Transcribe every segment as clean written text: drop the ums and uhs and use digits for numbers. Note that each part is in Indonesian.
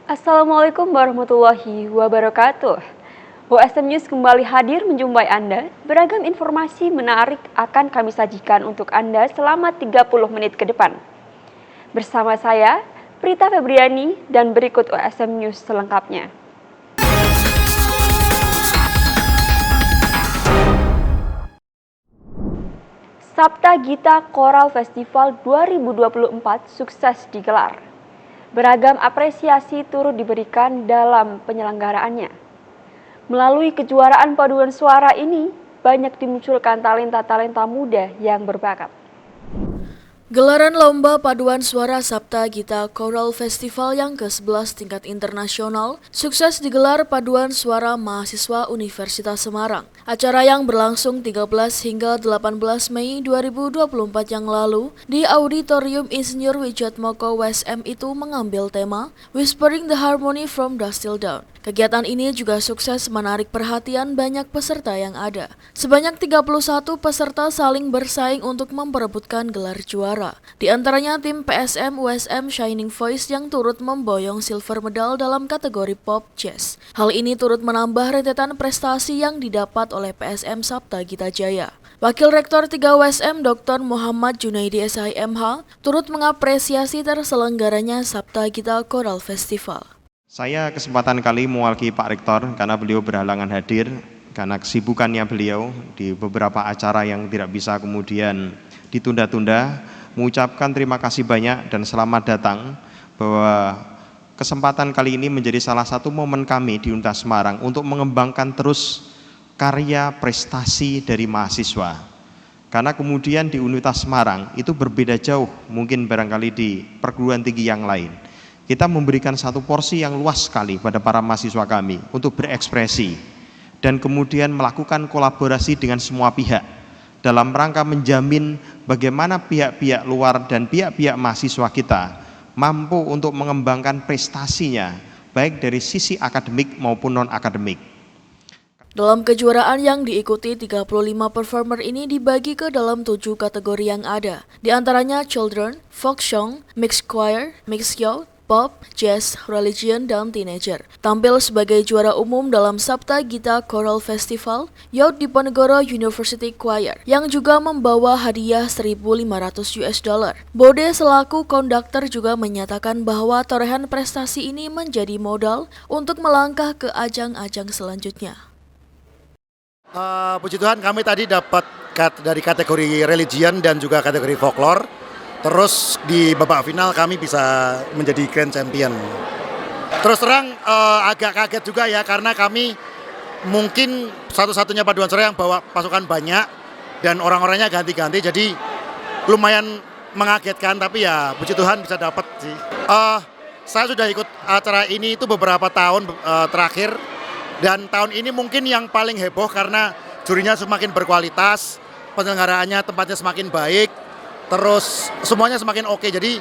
Assalamualaikum warahmatullahi wabarakatuh. OSM News kembali hadir menjumpai Anda. Beragam informasi menarik akan kami sajikan untuk Anda selama 30 menit ke depan. Bersama saya, Prita Febriani, dan berikut OSM News selengkapnya. Sabta Gita Choral Festival 2024 sukses digelar. Beragam apresiasi turut diberikan dalam penyelenggaraannya. Melalui kejuaraan paduan suara ini, banyak dimunculkan talenta-talenta muda yang berbakat. Gelaran Lomba Paduan Suara Sabta Gita Choral Festival yang ke-11 tingkat internasional sukses digelar Paduan Suara Mahasiswa Universitas Semarang. Acara yang berlangsung 13 hingga 18 Mei 2024 yang lalu di Auditorium Insinyur Wijatmoko USM itu mengambil tema Whispering the Harmony from Dusk Till Dawn. Kegiatan ini juga sukses menarik perhatian banyak peserta yang ada. Sebanyak 31 peserta saling bersaing untuk memperebutkan gelar juara. Di antaranya tim PSM USM Shining Voice yang turut memboyong silver medal dalam kategori pop jazz. Hal ini turut menambah rentetan prestasi yang didapat oleh PSM Sabta Gita Jaya. Wakil Rektor 3 USM Dr. Muhammad Junaidi SIMH turut mengapresiasi terselenggaranya Sabta Gita Choral Festival. Saya kesempatan kali mewakili Pak Rektor karena beliau berhalangan hadir karena kesibukannya beliau di beberapa acara yang tidak bisa kemudian ditunda-tunda. Mengucapkan terima kasih banyak dan selamat datang, bahwa kesempatan kali ini menjadi salah satu momen kami di Universitas Semarang untuk mengembangkan terus karya prestasi dari mahasiswa. Karena kemudian di Universitas Semarang itu berbeda jauh mungkin barangkali di perguruan tinggi yang lain. Kita memberikan satu porsi yang luas sekali pada para mahasiswa kami untuk berekspresi dan kemudian melakukan kolaborasi dengan semua pihak dalam rangka menjamin bagaimana pihak-pihak luar dan pihak-pihak mahasiswa kita mampu untuk mengembangkan prestasinya baik dari sisi akademik maupun non-akademik. Dalam kejuaraan yang diikuti, 35 performer ini dibagi ke dalam 7 kategori yang ada. Di antaranya Children, Folk Song, Mixed Choir, Mixed Youth, Pop, Jazz, Religion, dan Teenager. Tampil sebagai juara umum dalam Sabta Gita Choral Festival, Youth Diponegoro University Choir, yang juga membawa hadiah $1.500. Bode selaku konduktor juga menyatakan bahwa torehan prestasi ini menjadi modal untuk melangkah ke ajang-ajang selanjutnya. Puji Tuhan, kami tadi dapat dari kategori religion dan juga kategori folklore. Terus di babak final kami bisa menjadi grand champion. Terus terang agak kaget juga ya, karena kami mungkin satu-satunya paduan suara yang bawa pasukan banyak dan orang-orangnya ganti-ganti, jadi lumayan mengagetkan, tapi ya puji Tuhan bisa dapat sih. Saya sudah ikut acara ini itu beberapa tahun terakhir, dan tahun ini mungkin yang paling heboh karena jurinya semakin berkualitas, penyelenggaraannya tempatnya semakin baik, terus semuanya semakin oke. Jadi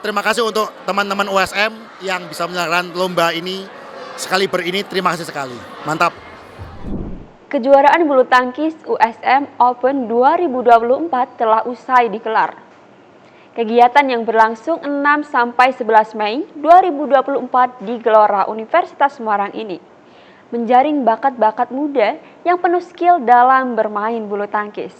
terima kasih untuk teman-teman USM yang bisa menyelenggarakan lomba ini sekali ini, terima kasih sekali, mantap. Kejuaraan bulu tangkis USM Open 2024 telah usai digelar. Kegiatan yang berlangsung 6-11 Mei 2024 di Gelora Universitas Semarang ini menjaring bakat-bakat muda yang penuh skill dalam bermain bulu tangkis.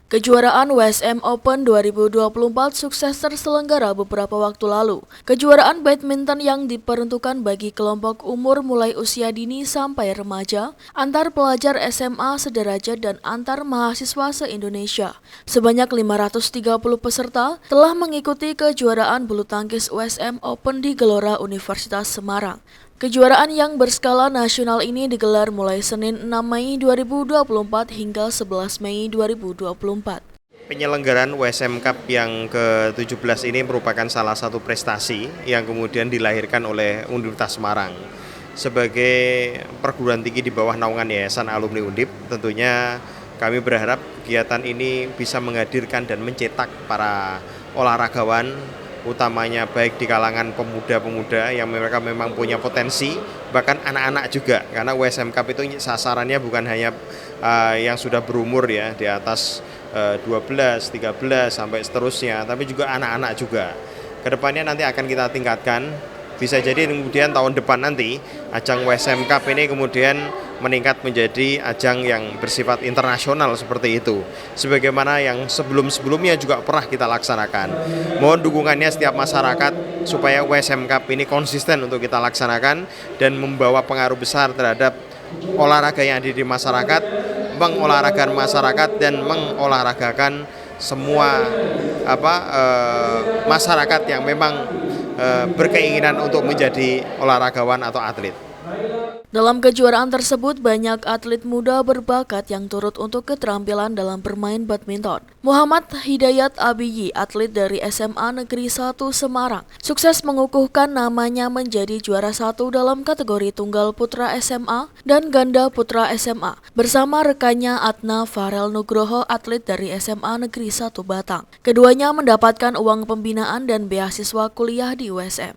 Kejuaraan USM Open 2024 sukses terselenggara beberapa waktu lalu. Kejuaraan badminton yang diperuntukkan bagi kelompok umur mulai usia dini sampai remaja, antar pelajar SMA sederajat dan antar mahasiswa se-Indonesia. Sebanyak 530 peserta telah mengikuti kejuaraan bulu tangkis USM Open di Gelora Universitas Semarang. Kejuaraan yang berskala nasional ini digelar mulai Senin 6 Mei 2024 hingga 11 Mei 2024. Penyelenggaraan USM Cup yang ke-17 ini merupakan salah satu prestasi yang kemudian dilahirkan oleh Universitas Semarang. Sebagai perguruan tinggi di bawah naungan Yayasan Alumni Undip, tentunya kami berharap kegiatan ini bisa menghadirkan dan mencetak para olahragawan, utamanya baik di kalangan pemuda-pemuda yang mereka memang punya potensi, bahkan anak-anak juga, karena USM Cup itu sasarannya bukan hanya yang sudah berumur ya, di atas 12, 13 sampai seterusnya, tapi juga anak-anak juga. Kedepannya nanti akan kita tingkatkan Bisa jadi kemudian tahun depan nanti ajang WSM Cup ini kemudian meningkat menjadi ajang yang bersifat internasional seperti itu. Sebagaimana yang sebelum-sebelumnya juga pernah kita laksanakan. Mohon dukungannya setiap masyarakat supaya WSM Cup ini konsisten untuk kita laksanakan dan membawa pengaruh besar terhadap olahraga yang ada di masyarakat, mengolahragakan masyarakat dan mengolahragakan semua masyarakat yang memang berkeinginan untuk menjadi olahragawan atau atlet. Dalam kejuaraan tersebut, banyak atlet muda berbakat yang turut untuk keterampilan dalam bermain badminton. Muhammad Hidayat Abiyi, atlet dari SMA Negeri 1 Semarang, sukses mengukuhkan namanya menjadi juara 1 dalam kategori tunggal putra SMA dan ganda putra SMA, bersama rekannya Adna Farel Nugroho, atlet dari SMA Negeri 1 Batang. Keduanya mendapatkan uang pembinaan dan beasiswa kuliah di USM.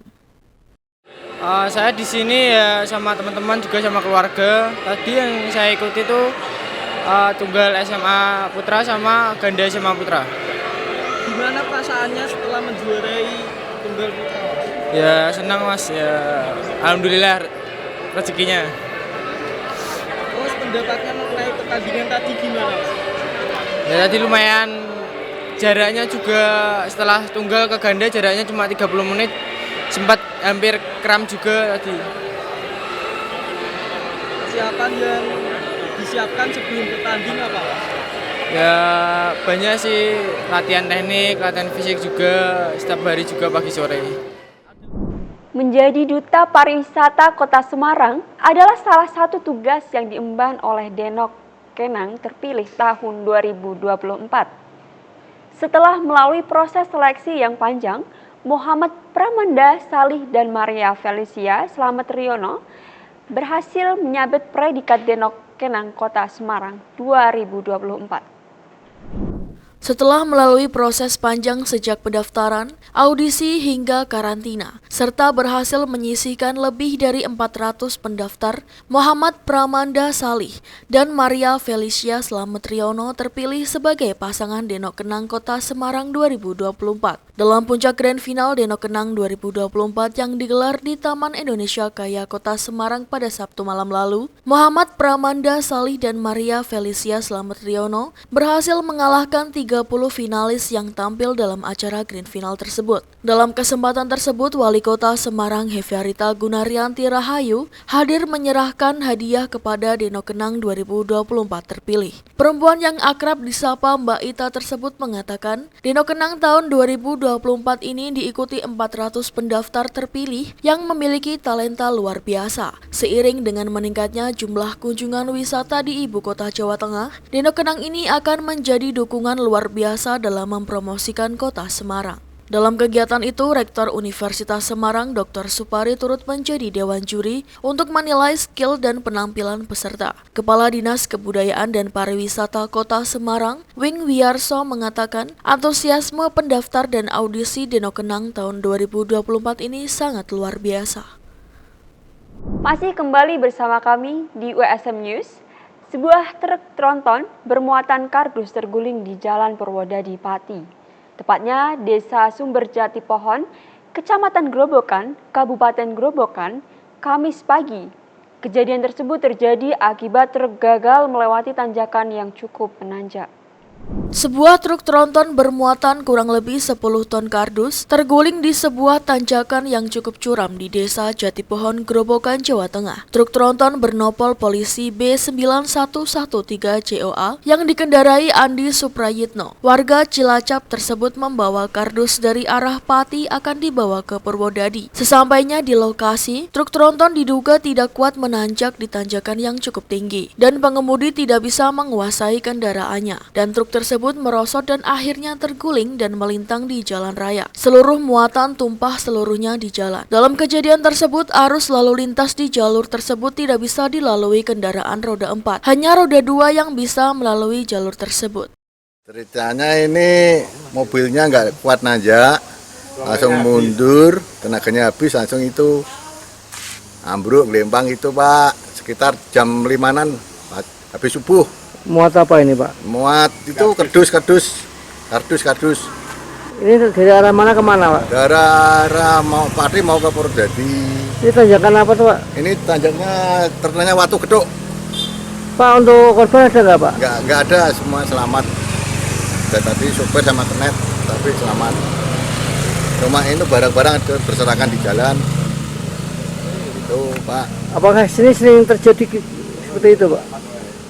Saya di sini ya sama teman-teman juga sama keluarga. Tadi yang saya ikuti itu tunggal SMA Putra sama ganda SMA Putra. Gimana perasaannya setelah menjuarai tunggal putra? Ya senang Mas, ya alhamdulillah rezekinya. Terus pendapatnya mengenai pertandingan tadi gimana? Ya tadi lumayan, jaraknya juga setelah tunggal ke ganda jaraknya cuma 30 menit. Sempat hampir kram juga tadi. Persiapan yang disiapkan sebelum bertanding apa? Ya banyak sih, latihan teknik, latihan fisik juga, setiap hari juga pagi sore. Menjadi Duta Pariwisata Kota Semarang adalah salah satu tugas yang diemban oleh Denok Kenang terpilih tahun 2024. Setelah melalui proses seleksi yang panjang, Muhammad Pramanda Salih dan Maria Felicia Slamet Riono berhasil menyabet predikat Denok Kenang Kota Semarang 2024. Setelah melalui proses panjang sejak pendaftaran, audisi hingga karantina, serta berhasil menyisihkan lebih dari 400 pendaftar, Muhammad Pramanda Salih dan Maria Felicia Slamet Riono terpilih sebagai pasangan Denok Kenang Kota Semarang 2024. Dalam puncak grand final Denok Kenang 2024 yang digelar di Taman Indonesia Kaya Kota Semarang pada Sabtu malam lalu, Muhammad Pramanda Salih dan Maria Felicia Slamet Riono berhasil mengalahkan 30 finalis yang tampil dalam acara grand final tersebut. Dalam kesempatan tersebut, Wali Kota Semarang Heviarita Gunaryanti Rahayu hadir menyerahkan hadiah kepada Denok Kenang 2024 terpilih. Perempuan yang akrab disapa Mbak Ita tersebut mengatakan, Denok Kenang tahun 2024 ini diikuti 400 pendaftar terpilih yang memiliki talenta luar biasa. Seiring dengan meningkatnya jumlah kunjungan wisata di ibu kota Jawa Tengah, Denok Kenang ini akan menjadi dukungan luar biasa dalam mempromosikan kota Semarang. Dalam kegiatan itu, Rektor Universitas Semarang Dr. Supari turut menjadi dewan juri untuk menilai skill dan penampilan peserta. Kepala Dinas Kebudayaan dan Pariwisata Kota Semarang, Wing Wiyarso mengatakan, antusiasme pendaftar dan audisi Denok Kenang tahun 2024 ini sangat luar biasa. Masih kembali bersama kami di USM News. Sebuah truk tronton bermuatan kardus terguling di Jalan Purwodadi, Pati. Tepatnya Desa Sumberjati Pohon, Kecamatan Grobogan, Kabupaten Grobogan, Kamis pagi. Kejadian tersebut terjadi akibat truk gagal melewati tanjakan yang cukup menanjak. Sebuah truk tronton bermuatan kurang lebih 10 ton kardus terguling di sebuah tanjakan yang cukup curam di Desa Jatipohon, Grobogan, Jawa Tengah. Truk tronton bernopol polisi B9113JOA yang dikendarai Andi Suprayitno. Warga Cilacap tersebut membawa kardus dari arah Pati akan dibawa ke Purwodadi. Sesampainya di lokasi, truk tronton diduga tidak kuat menanjak di tanjakan yang cukup tinggi dan pengemudi tidak bisa menguasai kendaraannya. Dan truk tersebut merosot dan akhirnya terguling dan melintang di jalan raya. Seluruh muatan tumpah seluruhnya di jalan. Dalam kejadian tersebut, arus lalu lintas di jalur tersebut tidak bisa dilalui kendaraan roda 4. Hanya roda 2 yang bisa melalui jalur tersebut. Ceritanya ini mobilnya nggak kuat nanjak, langsung mundur, tenaganya habis, langsung itu ambruk, gelembang itu Pak, sekitar jam 5-an habis subuh. Muat apa ini Pak? Muat itu kardus. Ini dari arah mana ke mana, Pak? Dari arah mau Pati mau ke Purwodadi. Ini tanjakan apa tuh, Pak? Ini tanjaknya ternyata Watu Geduk. Pak, untuk korban ada nggak, Pak? Nggak ada, semua selamat. Dan tadi sopir sama kernet, tapi selamat. Cuma ini barang-barang berserakan di jalan. Itu, Pak. Apakah sini sering terjadi seperti itu, Pak?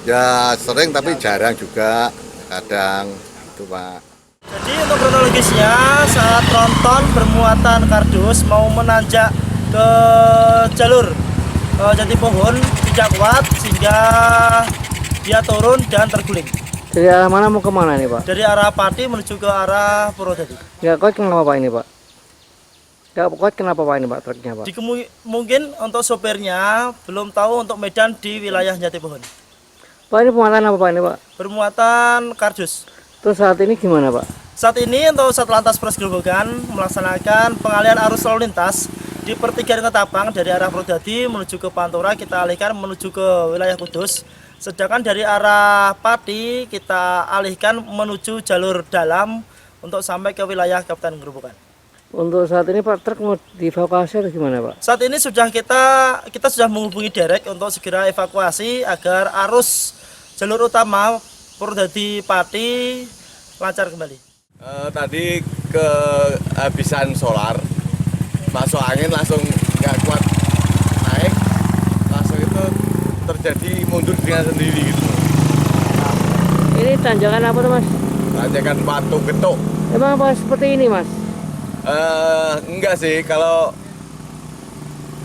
Ya sering tapi jarang juga. Kadang itu, Pak. Jadi untuk kronologisnya saat tronton bermuatan kardus mau menanjak ke jalur jati pohon tidak kuat sehingga dia turun dan terguling. Dari arah mana mau kemana nih, Pak? Dari arah Pati menuju ke arah Purwodadi. Nggak kuat kenapa, Pak, ini, Pak? Nggak kuat kenapa, Pak, ini, Pak, truknya, Pak? Mungkin untuk sopirnya belum tahu untuk medan di wilayah jati pohon. Pak, ini pemuatan apa, Pak, ini, Pak? Bermuatan kardus. Terus saat ini gimana, Pak? Saat ini untuk Satlantas Polres Grobogan melaksanakan pengalihan arus lalu lintas di pertigaan Ketapang dari arah Purwodadi menuju ke Pantura kita alihkan menuju ke wilayah Kudus. Sedangkan dari arah Pati kita alihkan menuju jalur dalam untuk sampai ke wilayah Kabupaten Grobogan. Untuk saat ini, Pak, truk mau dievakuasi atau gimana, Pak? Saat ini sudah kita sudah menghubungi derek untuk segera evakuasi agar arus jalur utama Purwodadi Pati lancar kembali. Tadi kehabisan solar, masuk angin langsung nggak kuat naik, langsung itu terjadi mundur dengan sendiri gitu. Ini tanjakan apa tuh, Mas? Tanjakan Watu Geduk. Emang apa seperti ini, Mas? Enggak sih, kalau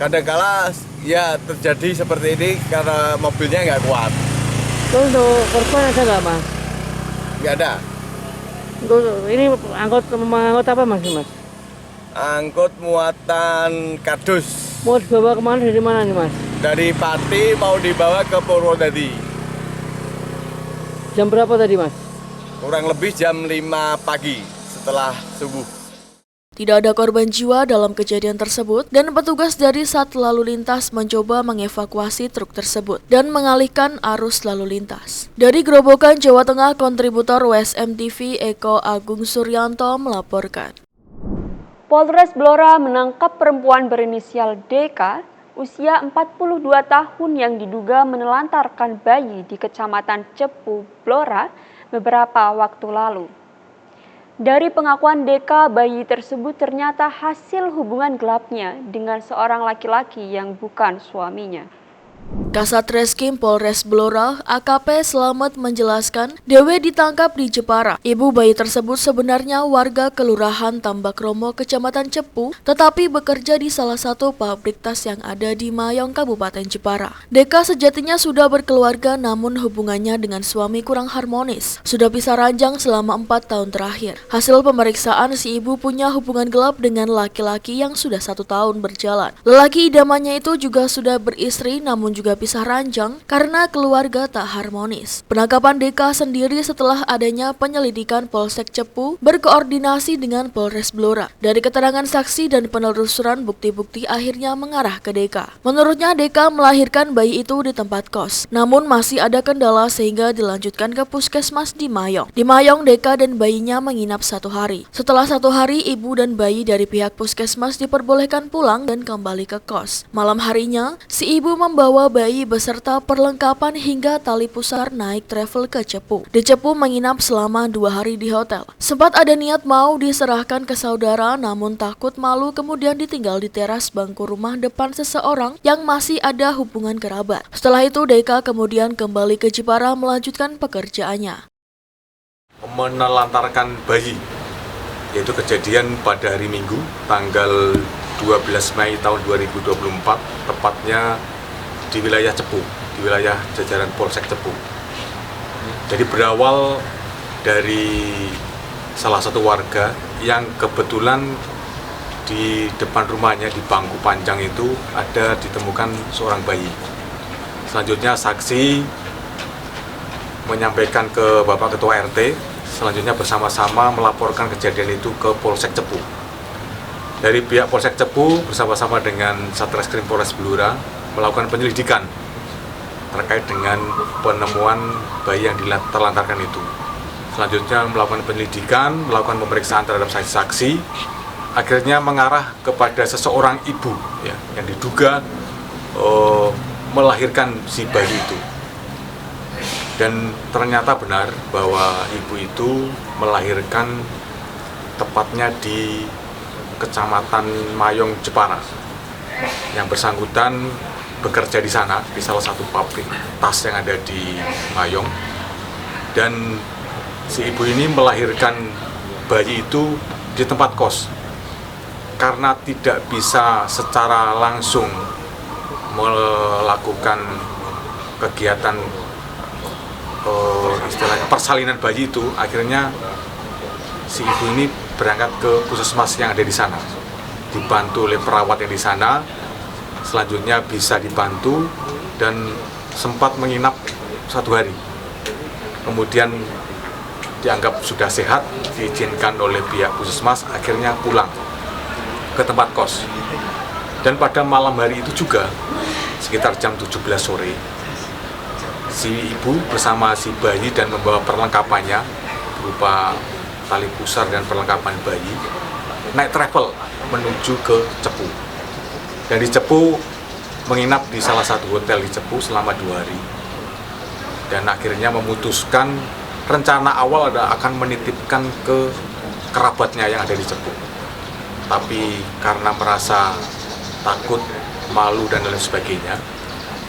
kadang-kala ya terjadi seperti ini karena mobilnya nggak kuat. Terus untuk korban ada nggak, Mas? Nggak ada. Untuk ini mengangkut apa, Mas? Angkut muatan kardus. Mau dibawa kemana, dari mana nih, Mas? Dari Pati mau dibawa ke Purwodadi. Jam berapa tadi, Mas? Kurang lebih jam 5 pagi setelah subuh. Tidak ada korban jiwa dalam kejadian tersebut dan petugas dari Sat Lalu Lintas mencoba mengevakuasi truk tersebut dan mengalihkan arus lalu lintas. Dari Grobogan, Jawa Tengah, kontributor WSM TV Eko Agung Suryanto melaporkan. Polres Blora menangkap perempuan berinisial DK usia 42 tahun yang diduga menelantarkan bayi di Kecamatan Cepu, Blora beberapa waktu lalu. Dari pengakuan DK, bayi tersebut ternyata hasil hubungan gelapnya dengan seorang laki-laki yang bukan suaminya. Kasat Reskrim Polres Blora, AKP Slamet menjelaskan, Dewe ditangkap di Jepara. Ibu bayi tersebut sebenarnya warga Kelurahan Tambakromo, Kecamatan Cepu, tetapi bekerja di salah satu pabrik tas yang ada di Mayong, Kabupaten Jepara. Deka sejatinya sudah berkeluarga namun hubungannya dengan suami kurang harmonis. Sudah pisah ranjang selama 4 tahun terakhir. Hasil pemeriksaan, si ibu punya hubungan gelap dengan laki-laki yang sudah 1 tahun berjalan. Lelaki idamannya itu juga sudah beristri namun juga pisah ranjang karena keluarga tak harmonis. Penangkapan DK sendiri setelah adanya penyelidikan Polsek Cepu berkoordinasi dengan Polres Blora. Dari keterangan saksi dan penelusuran bukti-bukti akhirnya mengarah ke DK. Menurutnya DK melahirkan bayi itu di tempat kos. Namun masih ada kendala sehingga dilanjutkan ke puskesmas di Mayong. Di Mayong DK dan bayinya menginap 1 hari. Setelah 1 hari ibu dan bayi dari pihak puskesmas diperbolehkan pulang dan kembali ke kos. Malam harinya si ibu membawa bayi beserta perlengkapan hingga tali pusar naik travel ke Cepu. Di Cepu menginap selama 2 hari di hotel. Sempat ada niat mau diserahkan ke saudara namun takut malu kemudian ditinggal di teras bangku rumah depan seseorang yang masih ada hubungan kerabat. Setelah itu Deka kemudian kembali ke Jepara melanjutkan pekerjaannya. Menelantarkan bayi, yaitu kejadian pada hari Minggu tanggal 12 Mei tahun 2024, tepatnya di wilayah Cepu, di wilayah jajaran Polsek Cepu. Jadi berawal dari salah satu warga yang kebetulan di depan rumahnya di bangku panjang itu ada ditemukan seorang bayi. Selanjutnya saksi menyampaikan ke Bapak Ketua RT, selanjutnya bersama-sama melaporkan kejadian itu ke Polsek Cepu. Dari pihak Polsek Cepu bersama-sama dengan Satreskrim Polres Blora melakukan penyelidikan terkait dengan penemuan bayi yang terlantarkan itu. selanjutnya melakukan penyelidikan, melakukan pemeriksaan terhadap saksi-saksi, akhirnya mengarah kepada seseorang ibu ya, yang diduga melahirkan si bayi itu. Dan ternyata benar bahwa ibu itu melahirkan tepatnya di Kecamatan Mayong, Jepara. Yang bersangkutan bekerja di sana, di salah satu pabrik tas yang ada di Mayong. Dan si ibu ini melahirkan bayi itu di tempat kos. Karena tidak bisa secara langsung melakukan kegiatan istilahnya persalinan bayi itu, akhirnya si ibu ini berangkat ke puskesmas yang ada di sana, dibantu oleh perawat yang di sana, selanjutnya bisa dibantu dan sempat menginap 1 hari. Kemudian dianggap sudah sehat, diizinkan oleh pihak puskesmas, akhirnya pulang ke tempat kos. Dan pada malam hari itu juga, sekitar jam 17 sore, si ibu bersama si bayi dan membawa perlengkapannya berupa tali pusar dan perlengkapan bayi naik travel menuju ke Cepu. Dan di Cepu menginap di salah satu hotel di Cepu selama 2 hari. Dan akhirnya memutuskan rencana awal akan menitipkan ke kerabatnya yang ada di Cepu. Tapi karena merasa takut, malu dan lain sebagainya,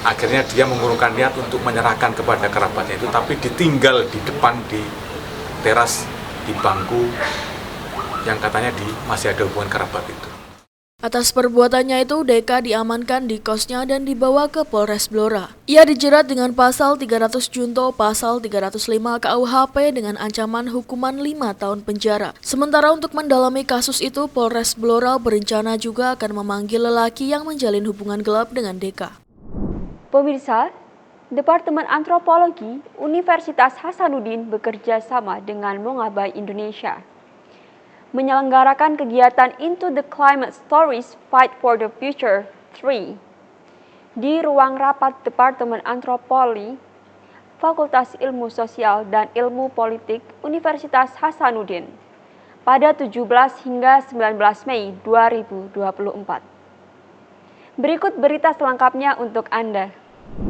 akhirnya dia mengurungkan niat untuk menyerahkan kepada kerabatnya itu, tapi ditinggal di depan di teras di bangku yang katanya masih ada hubungan kerabat itu. Atas perbuatannya itu, Deka diamankan di kosnya dan dibawa ke Polres Blora. Ia dijerat dengan pasal 300 junto pasal 305 KUHP dengan ancaman hukuman 5 tahun penjara. Sementara untuk mendalami kasus itu, Polres Blora berencana juga akan memanggil lelaki yang menjalin hubungan gelap dengan Deka. Pemirsa, Departemen Antropologi Universitas Hasanuddin bekerja sama dengan Mongabai Indonesia menyelenggarakan kegiatan Into the Climate Stories Fight for the Future 3 di ruang rapat Departemen Antropologi Fakultas Ilmu Sosial dan Ilmu Politik Universitas Hasanuddin pada 17 hingga 19 Mei 2024. Berikut berita selengkapnya untuk Anda.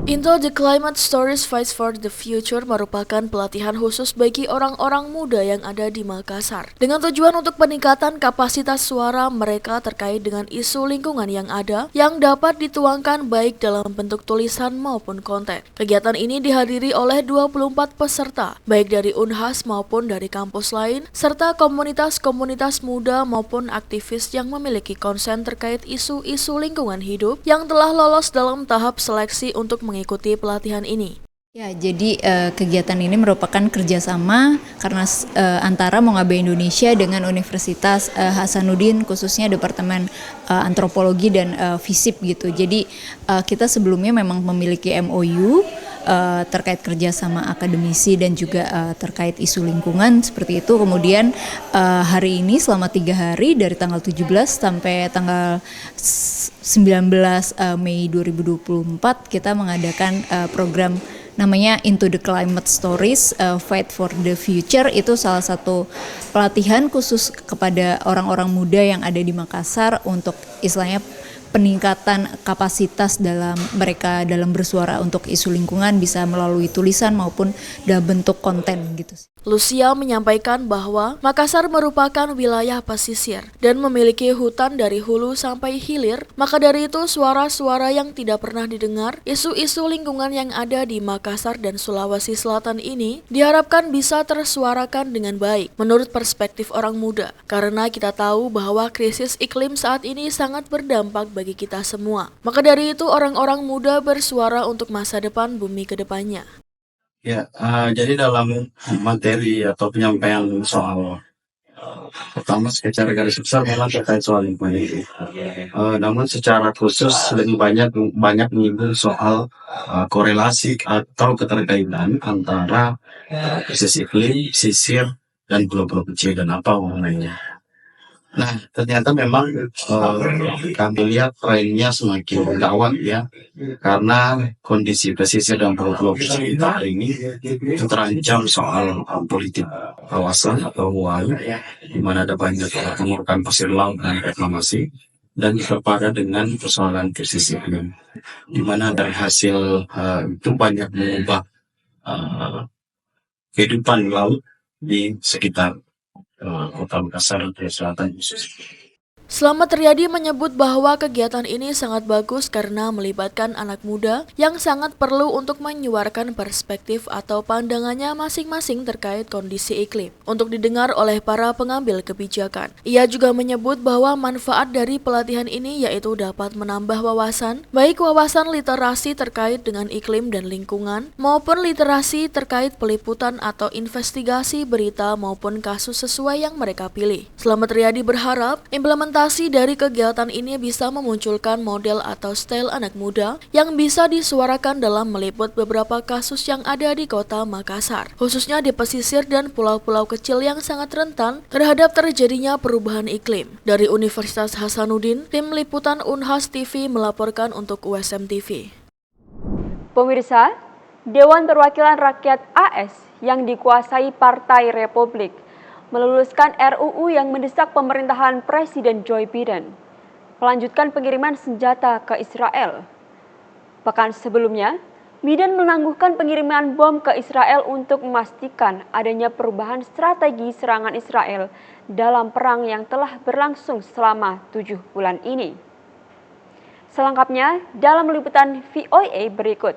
Into the Climate Stories Fight for the Future merupakan pelatihan khusus bagi orang-orang muda yang ada di Makassar dengan tujuan untuk peningkatan kapasitas suara mereka terkait dengan isu lingkungan yang ada yang dapat dituangkan baik dalam bentuk tulisan maupun konten. Kegiatan ini dihadiri oleh 24 peserta, baik dari Unhas maupun dari kampus lain, serta komunitas-komunitas muda maupun aktivis yang memiliki konsen terkait isu-isu lingkungan hidup yang telah lolos dalam tahap seleksi untuk mengikuti pelatihan ini. Ya, jadi kegiatan ini merupakan kerjasama karena antara Mongabai Indonesia dengan Universitas Hasanuddin, khususnya Departemen Antropologi dan FISIP gitu. Jadi kita sebelumnya memang memiliki MOU terkait kerjasama akademisi dan juga terkait isu lingkungan seperti itu. Kemudian hari ini selama 3 hari dari tanggal 17 sampai tanggal 19 Mei 2024 kita mengadakan program namanya Into the Climate Stories Fight for the Future. Itu salah satu pelatihan khusus kepada orang-orang muda yang ada di Makassar untuk istilahnya peningkatan kapasitas dalam mereka dalam bersuara untuk isu lingkungan, bisa melalui tulisan maupun dalam bentuk konten gitu. Lucia menyampaikan bahwa Makassar merupakan wilayah pesisir dan memiliki hutan dari hulu sampai hilir, maka dari itu suara-suara yang tidak pernah didengar, isu-isu lingkungan yang ada di Makassar dan Sulawesi Selatan ini diharapkan bisa tersuarakan dengan baik menurut perspektif orang muda, karena kita tahu bahwa krisis iklim saat ini sangat berdampak bagi kita semua. Maka dari itu orang-orang muda bersuara untuk masa depan bumi ke depannya. Ya, jadi dalam materi atau penyampaian soal pertama secara garis besar memang terkait soal lingkungan ini. Namun secara khusus lebih banyak menyinggung soal korelasi atau keterkaitan antara krisis iklim, pesisir, dan pulau-pulau kecil dan apa hubungannya. Nah, ternyata memang kami lihat trennya semakin gawat ya, karena kondisi pesisir dan pulau-pulau kita ini terancam soal politik kawasan atau WAU, di mana ada banyak pengurukan pasir laut dan reklamasi, dan kepada dengan persoalan krisis iklim, di mana dari hasil itu banyak mengubah kehidupan laut di sekitar Kota Makassar dan Selatan khususnya. Selamat Riyadi menyebut bahwa kegiatan ini sangat bagus karena melibatkan anak muda yang sangat perlu untuk menyuarakan perspektif atau pandangannya masing-masing terkait kondisi iklim untuk didengar oleh para pengambil kebijakan. Ia juga menyebut bahwa manfaat dari pelatihan ini yaitu dapat menambah wawasan, baik wawasan literasi terkait dengan iklim dan lingkungan, maupun literasi terkait peliputan atau investigasi berita maupun kasus sesuai yang mereka pilih. Selamat Riyadi berharap implementasi dari kegiatan ini bisa memunculkan model atau style anak muda yang bisa disuarakan dalam meliput beberapa kasus yang ada di Kota Makassar, khususnya di pesisir dan pulau-pulau kecil yang sangat rentan terhadap terjadinya perubahan iklim. Dari Universitas Hasanuddin, tim liputan Unhas TV melaporkan untuk USM TV. Pemirsa, Dewan Perwakilan Rakyat AS yang dikuasai Partai Republik meluluskan RUU yang mendesak pemerintahan Presiden Joe Biden melanjutkan pengiriman senjata ke Israel. Pekan sebelumnya, Biden menangguhkan pengiriman bom ke Israel untuk memastikan adanya perubahan strategi serangan Israel dalam perang yang telah berlangsung selama 7 bulan ini. Selengkapnya dalam liputan VOA berikut.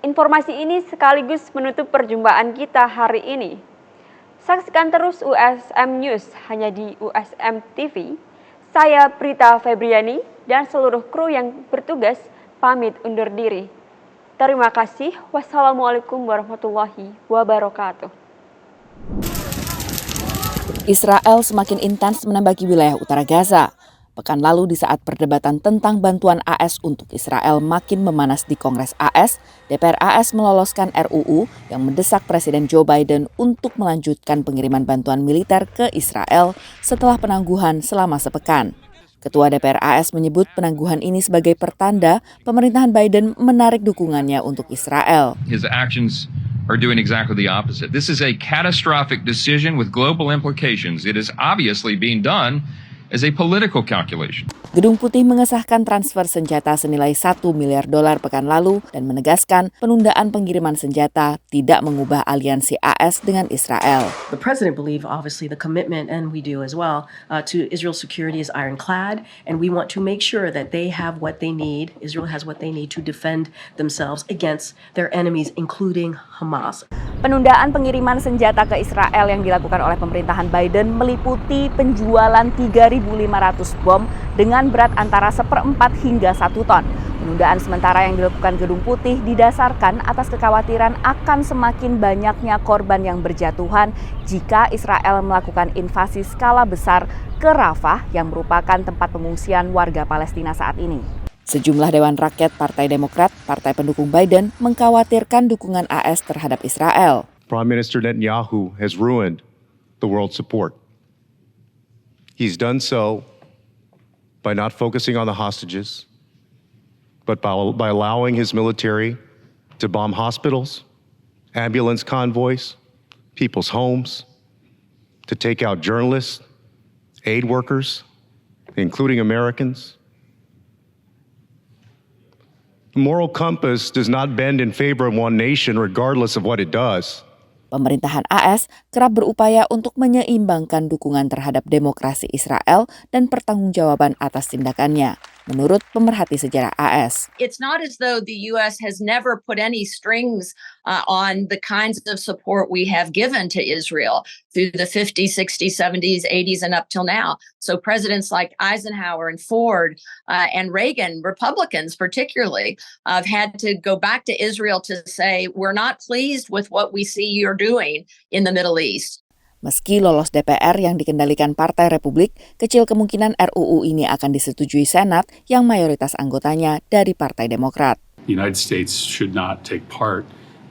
Informasi ini sekaligus menutup perjumpaan kita hari ini. Saksikan terus USM News hanya di USM TV. Saya Prita Febriani dan seluruh kru yang bertugas pamit undur diri. Terima kasih. Wassalamualaikum warahmatullahi wabarakatuh. Israel semakin intens menembaki wilayah utara Gaza. Pekan lalu di saat perdebatan tentang bantuan AS untuk Israel makin memanas di Kongres AS, DPR AS meloloskan RUU yang mendesak Presiden Joe Biden untuk melanjutkan pengiriman bantuan militer ke Israel setelah penangguhan selama sepekan. Ketua DPR AS menyebut penangguhan ini sebagai pertanda pemerintahan Biden menarik dukungannya untuk Israel. His actions are doing exactly the opposite. This is a catastrophic decision with global implications. It is obviously being done as a political calculation. Gedung Putih mengesahkan transfer senjata senilai $1 miliar pekan lalu dan menegaskan penundaan pengiriman senjata tidak mengubah aliansi AS dengan Israel. The president believed obviously the commitment, and we do as well, to Israel's security is ironclad, and we want to make sure that they have what they need, Israel has what they need to defend themselves against their enemies, including Hamas. Penundaan pengiriman senjata ke Israel yang dilakukan oleh pemerintahan Biden meliputi penjualan 3.500 bom dengan berat antara 1/4 hingga 1 ton. Penundaan sementara yang dilakukan Gedung Putih didasarkan atas kekhawatiran akan semakin banyaknya korban yang berjatuhan jika Israel melakukan invasi skala besar ke Rafah yang merupakan tempat pengungsian warga Palestina saat ini. Sejumlah Dewan Rakyat Partai Demokrat, partai pendukung Biden, mengkhawatirkan dukungan AS terhadap Israel. Prime Minister Netanyahu has ruined the world support. He's done so by not focusing on the hostages, but by allowing his military to bomb hospitals, ambulance convoys, people's homes, to take out journalists, aid workers, including Americans. The moral compass does not bend in favor of one nation regardless of what it does. Pemerintahan AS kerap berupaya untuk menyeimbangkan dukungan terhadap demokrasi Israel dan pertanggungjawaban atas tindakannya, menurut pemerhati sejarah AS. It's not as though the U.S. has never put any strings on the kinds of support we have given to Israel through the 50s, 60s, 70s, 80s, and up till now. So presidents like Eisenhower and Ford and Reagan, Republicans particularly, have had to go back to Israel to say, we're not pleased with what we see you're doing in the Middle East. Meski lolos DPR yang dikendalikan Partai Republik, kecil kemungkinan RUU ini akan disetujui Senat yang mayoritas anggotanya dari Partai Demokrat. The United States should not take part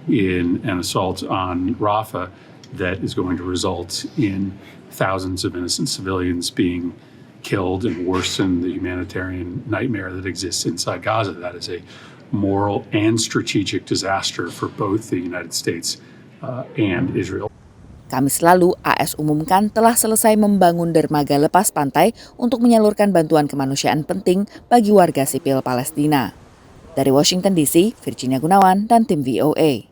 in an assault on Rafah that is going to result in thousands of innocent civilians being killed and worsen the humanitarian nightmare that exists inside Gaza. That is a moral and strategic disaster for both the United States and Israel. Kamis lalu, AS umumkan telah selesai membangun dermaga lepas pantai untuk menyalurkan bantuan kemanusiaan penting bagi warga sipil Palestina. Dari Washington DC, Virginia Gunawan dan tim VOA.